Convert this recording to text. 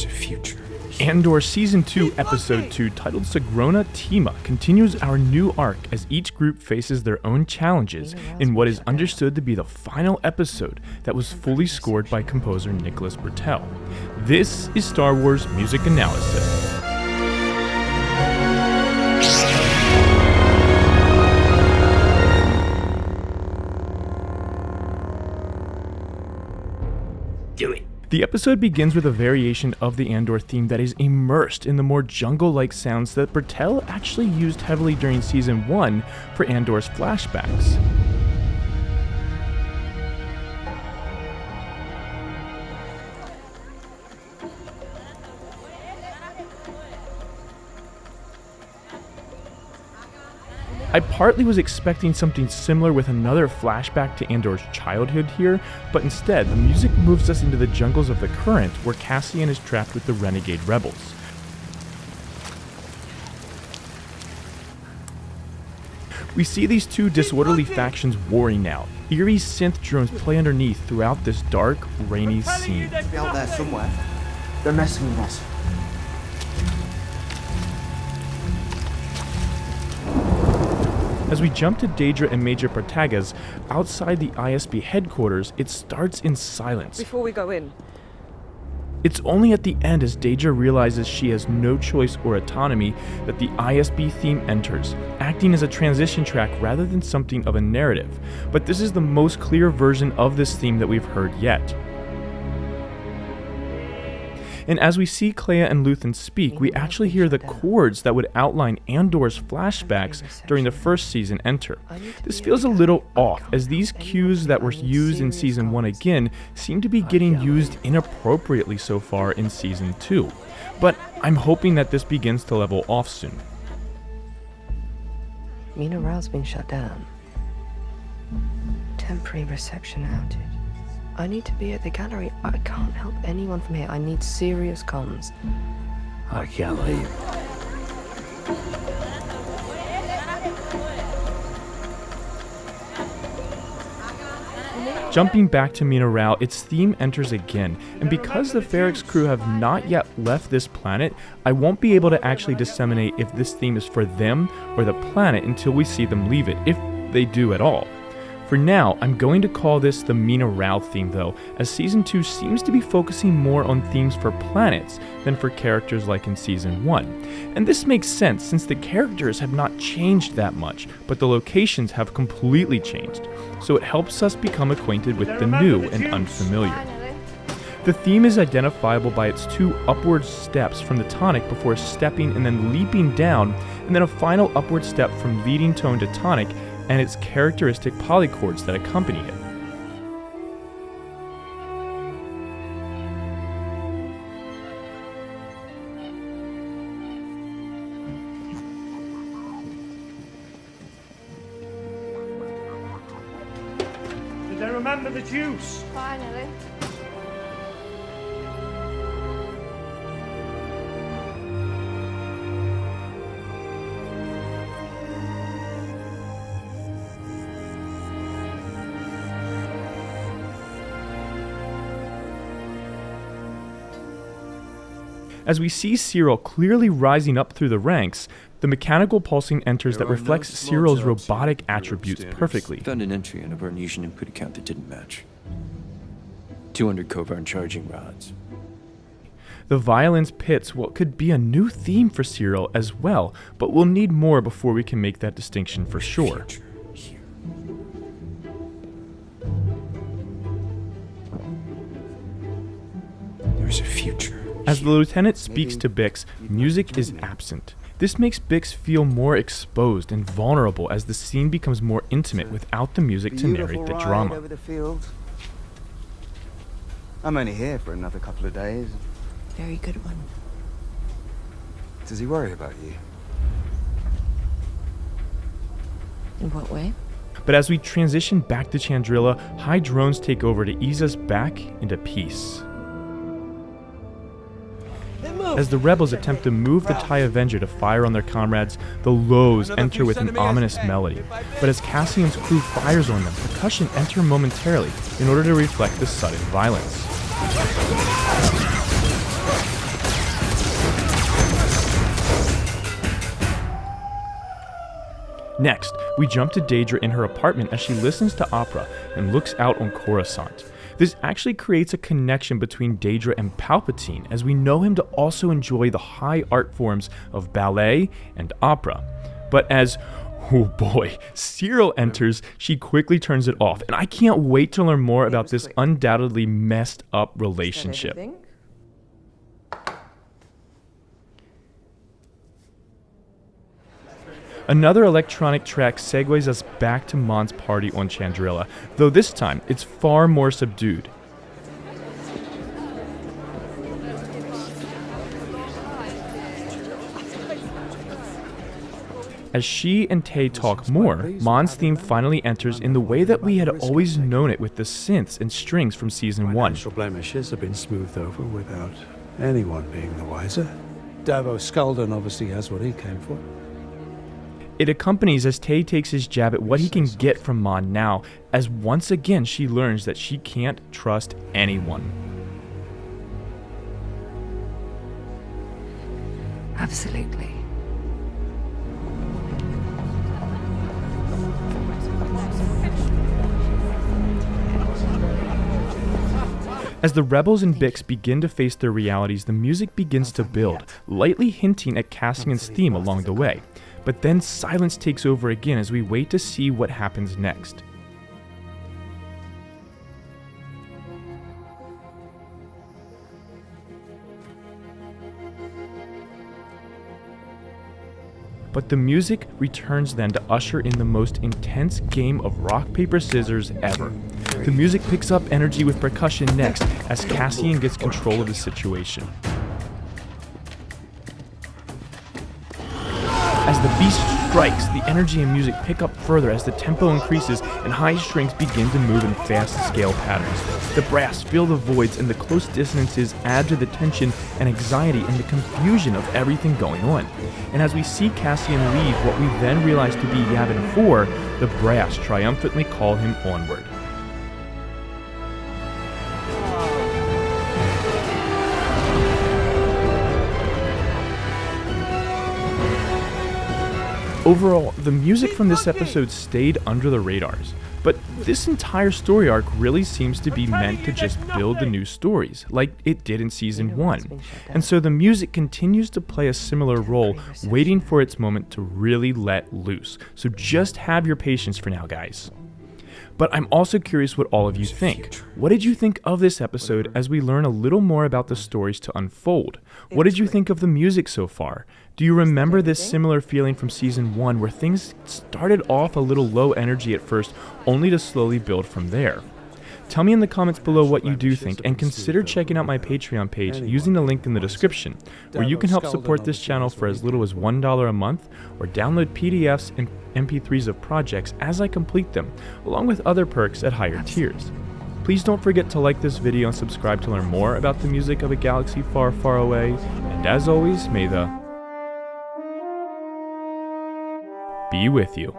There's a future. Andor Season 2, Episode 2, titled Sigrona Tima, continues our new arc as each group faces their own challenges in what is understood to be the final episode that was fully scored by composer Nicholas Britell. This is Star Wars Music Analysis. Do it. The episode begins with a variation of the Andor theme that is immersed in the more jungle-like sounds that Britell actually used heavily during Season 1 for Andor's flashbacks. I partly was expecting something similar with another flashback to Andor's childhood here, but instead, the music moves us into the jungles of the current, where Cassian is trapped with the renegade rebels. We see these two disorderly factions warring now. Eerie synth drones play underneath throughout this dark, rainy scene. Be out there somewhere. They're messing with us. As we jump to Daedra and Major Partagas outside the ISB headquarters, it starts in silence. Before we go in, It's only at the end, as Daedra realizes she has no choice or autonomy, that the ISB theme enters, acting as a transition track rather than something of a narrative. But this is the most clear version of this theme that we've heard yet. And as we see Clea and Luthen speak, we actually hear the chords that would outline Andor's flashbacks during the first season enter. This feels a little off, as these cues that were used in Season 1 again seem to be getting used inappropriately so far in Season 2. But I'm hoping that this begins to level off soon. Mina Rao's been shut down. Temporary reception outage. I need to be at the gallery. I can't help anyone from here. I need serious comms. I can't leave. Jumping back to Mina Rao, its theme enters again, and because the Ferrix crew have not yet left this planet, I won't be able to actually disseminate if this theme is for them or the planet until we see them leave it, if they do at all. For now, I'm going to call this the Mina Rao theme though, as Season 2 seems to be focusing more on themes for planets than for characters like in Season 1. And this makes sense since the characters have not changed that much, but the locations have completely changed, so it helps us become acquainted with the new and unfamiliar. The theme is identifiable by its two upward steps from the tonic before stepping and then leaping down, and then a final upward step from leading tone to tonic, and its characteristic polychords that accompany it. Did they remember the juice? finally. As we see Syril clearly rising up through the ranks, the mechanical pulsing enters that reflects Syril's robotic attributes perfectly. Found an entry on a Varnesian input account that didn't match. 200 Kovarn charging rods. The violins pits what could be a new theme for Syril as well, but we'll need more before we can make that distinction for sure. There's a future. As the lieutenant speaks to Bix, music is absent. This makes Bix feel more exposed and vulnerable as the scene becomes more intimate without the music to narrate the drama. Over the field. I'm only here for another couple of days. Very good one. Does he worry about you? In what way? But as we transition back to Chandrilla, high drones take over to ease us back into peace. As the rebels attempt to move the TIE Avenger to fire on their comrades, the lows enter with an ominous melody. But as Cassian's crew fires on them, percussion enter momentarily in order to reflect the sudden violence. Next, we jump to Daedra in her apartment as she listens to opera and looks out on Coruscant. This actually creates a connection between Daedra and Palpatine, as we know him to also enjoy the high art forms of ballet and opera. But as, oh boy, Syril enters, she quickly turns it off, and I can't wait to learn more about this undoubtedly messed up relationship. Another electronic track segues us back to Mon's party on Chandrilla, though this time it's far more subdued. As she and Tay talk more, Mon's theme finally enters in the way that we had always known it with the synths and strings from Season 1. Financial blemishes have been smoothed over without anyone being the wiser. Davos Skulden obviously has what he came for. It accompanies as Tay takes his jab at what he can get from Mon now, as once again she learns that she can't trust anyone. Absolutely. As the rebels and Bix begin to face their realities, the music begins to build, lightly hinting at Cassian's theme along the way. But then silence takes over again as we wait to see what happens next. But the music returns then to usher in the most intense game of rock, paper, scissors ever. The music picks up energy with percussion next as Cassian gets control of the situation. As the beast strikes, the energy and music pick up further as the tempo increases and high strings begin to move in fast scale patterns. The brass fill the voids and the close dissonances add to the tension and anxiety and the confusion of everything going on. And as we see Cassian leave what we then realize to be Yavin 4, the brass triumphantly call him onward. Overall, the music from this episode stayed under the radars, but this entire story arc really seems to be meant to just build the new stories, like it did in Season 1. And so the music continues to play a similar role, waiting for its moment to really let loose. So just have your patience for now, guys. But I'm also curious what all of you think. What did you think of this episode as we learn a little more about the stories to unfold? What did you think of the music so far? Do you remember this similar feeling from Season 1 where things started off a little low energy at first, only to slowly build from there? Tell me in the comments below what you do think, and consider checking out my Patreon page using the link in the description, where you can help support this channel for as little as $1 a month, or download PDFs and MP3s of projects as I complete them, along with other perks at higher tiers. Please don't forget to like this video and subscribe to learn more about the music of a galaxy far, far away, and as always, may the be with you.